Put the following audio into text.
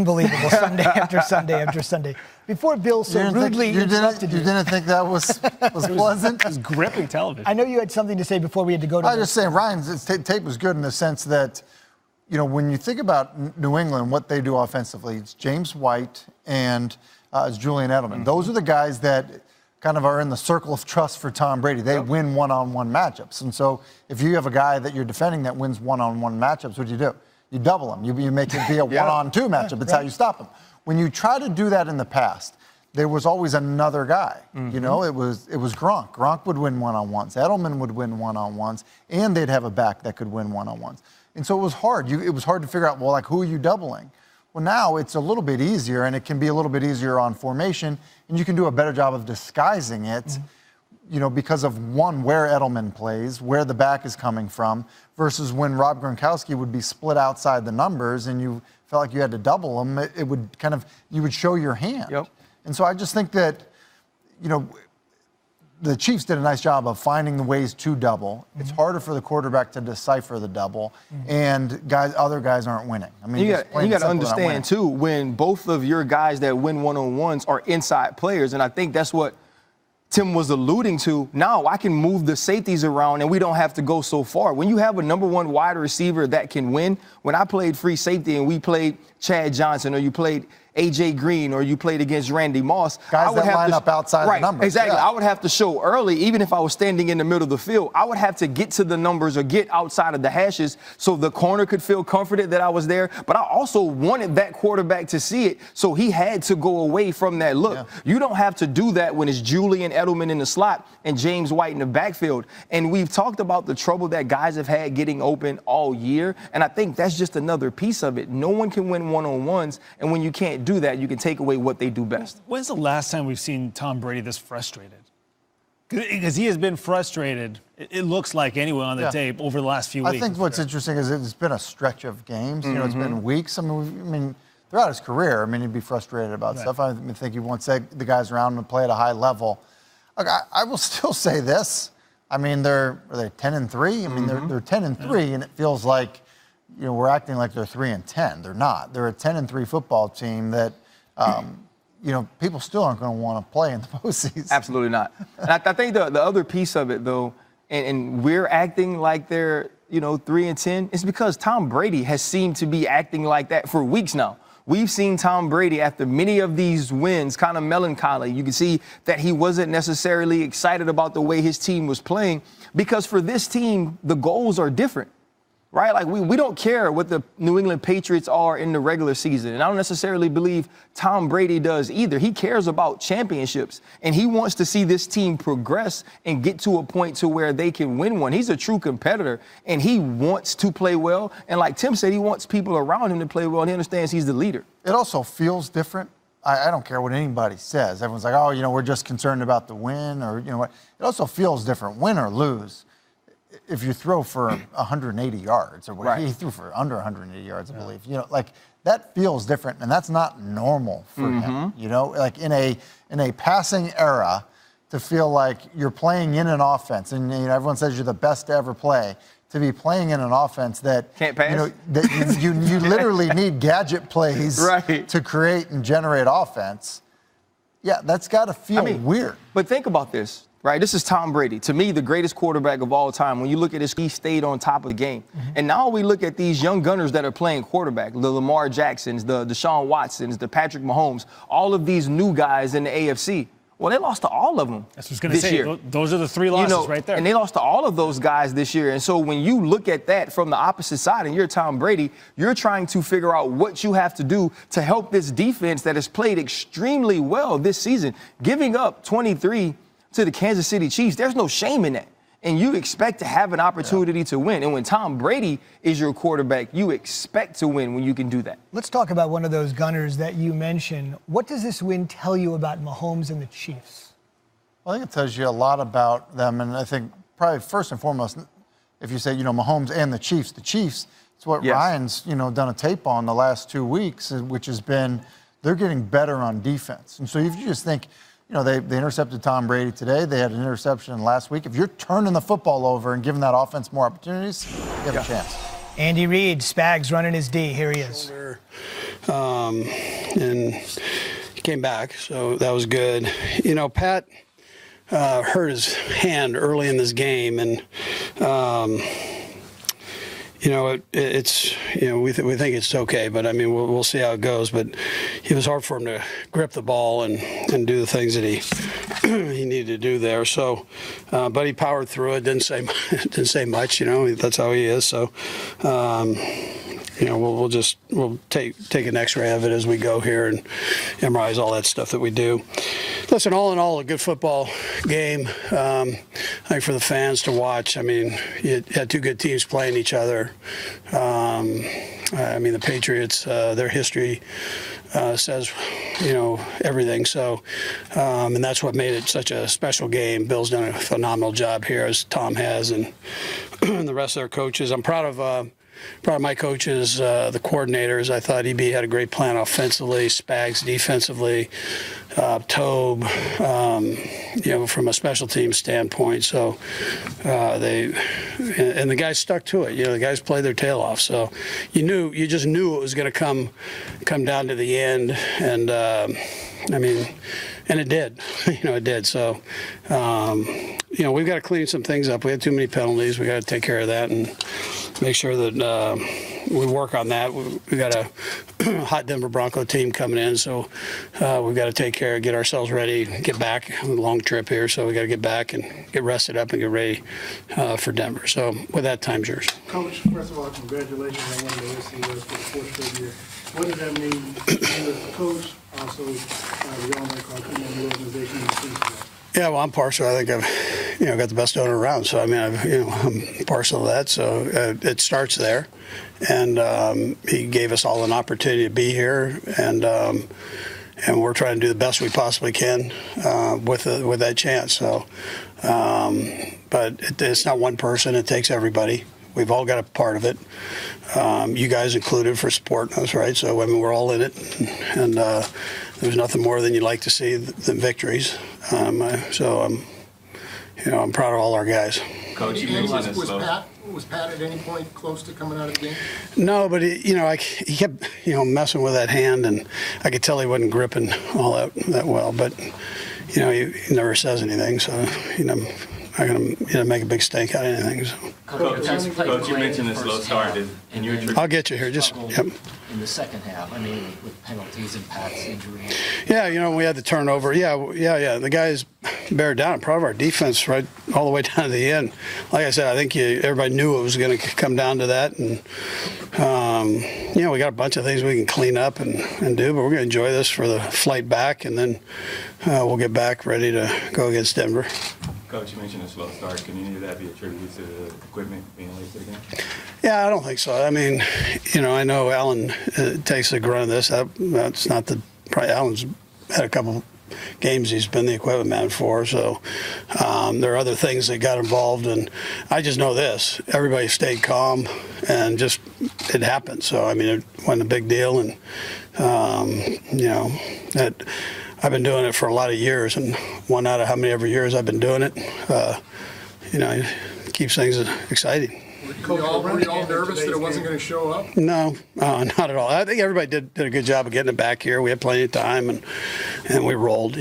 Unbelievable, Sunday after Sunday after Sunday. Before Bill so rudely interrupted you. You didn't think that was pleasant? It was gripping television. I know you had something to say before we had to go to I was just saying, Ryan's tape was good in the sense that, when you think about New England, what they do offensively, it's James White and it's Julian Edelman. Mm-hmm. Those are the guys that kind of are in the circle of trust for Tom Brady. They win one-on-one matchups. And so if you have a guy that you're defending that wins one-on-one matchups, what do? You double him. You make it be a one-on-two matchup. It's how you stop him. When you try to do that in the past, there was always another guy. Mm-hmm. It was Gronk. Gronk would win one-on-ones. Edelman would win one-on-ones, and they'd have a back that could win one-on-ones. And so it was hard. It was hard to figure out, who are you doubling? Well, now it's a little bit easier, and it can be a little bit easier on formation, and you can do a better job of disguising it, because of, one, where Edelman plays, where the back is coming from, versus when Rob Gronkowski would be split outside the numbers and you felt like you had to double him, it would you would show your hand. Yep. And so I just think that, the Chiefs did a nice job of finding the ways to double. Mm-hmm. It's harder for the quarterback to decipher the double, and other guys aren't winning. I mean, you got to understand, too, when both of your guys that win one-on-ones are inside players, and I think that's what Tim was alluding to. Now I can move the safeties around and we don't have to go so far. When you have a number one wide receiver that can win, when I played free safety and we played Chad Johnson, or you played A.J. Green, or you played against Randy Moss, guys that line up outside the numbers. Exactly. Yeah. I would have to show early, even if I was standing in the middle of the field, I would have to get to the numbers or get outside of the hashes so the corner could feel comforted that I was there. But I also wanted that quarterback to see it, so he had to go away from that look. Yeah. You don't have to do that when it's Julian Edelman in the slot and James White in the backfield. And we've talked about the trouble that guys have had getting open all year, and I think that's just another piece of it. No one can win one-on-ones, and when you can't do that, you can take away what they do best. When's the last time we've seen Tom Brady this frustrated? Because he has been frustrated, it looks like, anyway, on the tape over the last few weeks. I think what's interesting is it's been a stretch of games. Mm-hmm. It's been weeks. I mean, throughout his career, he'd be frustrated about stuff. I think he wants the guys around him to play at a high level. Look, I will still say this. I mean, are they 10-3? I mean, they're 10-3, and it feels like, we're acting like they're 3-10. They're not. They're a 10-3 football team that, people still aren't going to want to play in the postseason. Absolutely not. And I think the other piece of it, though, and we're acting like they're, 3-10, it's because Tom Brady has seemed to be acting like that for weeks now. We've seen Tom Brady, after many of these wins, kind of melancholy. You can see that he wasn't necessarily excited about the way his team was playing, because for this team, the goals are different. Right? Like, we don't care what the New England Patriots are in the regular season. And I don't necessarily believe Tom Brady does either. He cares about championships, and he wants to see this team progress and get to a point to where they can win one. He's a true competitor, and he wants to play well. And like Tim said, he wants people around him to play well, and he understands he's the leader. It also feels different. I don't care what anybody says. Everyone's like, we're just concerned about the win, or, what. It also feels different, win or lose. If you throw for 180 yards or whatever, he threw for under 180 yards, I believe. That feels different, and that's not normal for him. Like in a passing era, to feel like you're playing in an offense, and everyone says you're the best to ever play. To be playing in an offense that can't pass, that you literally need gadget plays to create and generate offense. Yeah, that's got to feel weird. But think about this. Right, this is Tom Brady. To me, the greatest quarterback of all time. When you look at his, he stayed on top of the game. Mm-hmm. And now we look at these young gunners that are playing quarterback, the Lamar Jacksons, the Deshaun Watsons, the Patrick Mahomes, all of these new guys in the AFC. Well, they lost to all of them That's what I was going to say. Year. Those are the three losses right there. And they lost to all of those guys this year. And so when you look at that from the opposite side and you're Tom Brady, you're trying to figure out what you have to do to help this defense that has played extremely well this season. Giving up 23 to the Kansas City Chiefs, there's no shame in that. And you expect to have an opportunity to win. And when Tom Brady is your quarterback, you expect to win when you can do that. Let's talk about one of those gunners that you mentioned. What does this win tell you about Mahomes and the Chiefs? Well, I think it tells you a lot about them. And I think probably first and foremost, if you say, Mahomes and the Chiefs, it's what Ryan's, done a tape on the last 2 weeks, which has been they're getting better on defense. And so if you just think, they intercepted Tom Brady today. They had an interception last week. If you're turning the football over and giving that offense more opportunities, you have a chance. Andy Reid, Spags running his D. Here he is. and he came back, so that was good. You know, Pat hurt his hand early in this game, and you know, it's you know we think it's okay, but I mean we'll see how it goes. But it was hard for him to grip the ball and do the things that he he needed to do there. So, but he powered through it. Didn't say much. You know, that's how he is. So. You know, we'll take an X-ray of it as we go here and MRIs all that stuff that we do. Listen, all in all, a good football game. I think for the fans to watch. I mean, you had two good teams playing each other. I mean, the Patriots, their history says, you know, everything. So, and that's what made it such a special game. Bill's done a phenomenal job here, as Tom has, and the rest of their coaches. I'm proud of my coaches, the coordinators. I thought EB had a great plan offensively, Spags defensively, Tobe, you know, from a special team standpoint. So and the guys stuck to it. You know, the guys played their tail off. So you just knew it was going to come down to the end. And I mean, and it did. You know, it did. So you know, we've got to clean some things up. We had too many penalties. We got to take care of that and make sure that we work on that. We got a hot Denver Bronco team coming in, so we've got to get ourselves ready, get back. A long trip here, so we got to get back and get rested up and get ready for Denver. So with that, time's yours. Coach, first of all, congratulations on winning the SC West for the 4th straight year. What does that mean to you as a coach, also the owner, and the organization and the team for that? Yeah, well, I'm partial. I think I've, got the best owner around. So I mean, I'm partial to that. So it starts there, and he gave us all an opportunity to be here, and we're trying to do the best we possibly can with that chance. So, but it's not one person. It takes everybody. We've all got a part of it. You guys included for supporting us, right? So I mean, we're all in it, and there's nothing more than you like to see than victories. So I'm proud of all our guys. Coach, you mentioned was Pat at any point close to coming out of the game? No, but he kept messing with that hand, and I could tell he wasn't gripping all that well. But he never says anything, so I'm not going to make a big stink out of anything. So. Coach, you mentioned the slow start. I'll get you here. Just in the second half. I mean, with penalties and Pat's injury. Yeah, we had the turnover. Yeah. The guys bear down. I'm proud of our defense right all the way down to the end. Like I said, I think everybody knew it was going to come down to that, and we got a bunch of things we can clean up and do, but we're going to enjoy this for the flight back, and then we'll get back ready to go against Denver. Coach, you mentioned a slow start. Can any of that be attributed to the equipment being late to the game? Yeah, I don't think so. I mean, I know Alan takes the grunt of this. That's not probably Alan's had a couple games he's been the equipment man for. So there are other things that got involved, and I just know this: everybody stayed calm, and just it happened. So I mean, it wasn't a big deal, and that. I've been doing it for a lot of years, and one out of how many ever years I've been doing it, it keeps things exciting. Were you all nervous that it wasn't going to show up? No, not at all. I think everybody did a good job of getting it back here. We had plenty of time, and we rolled,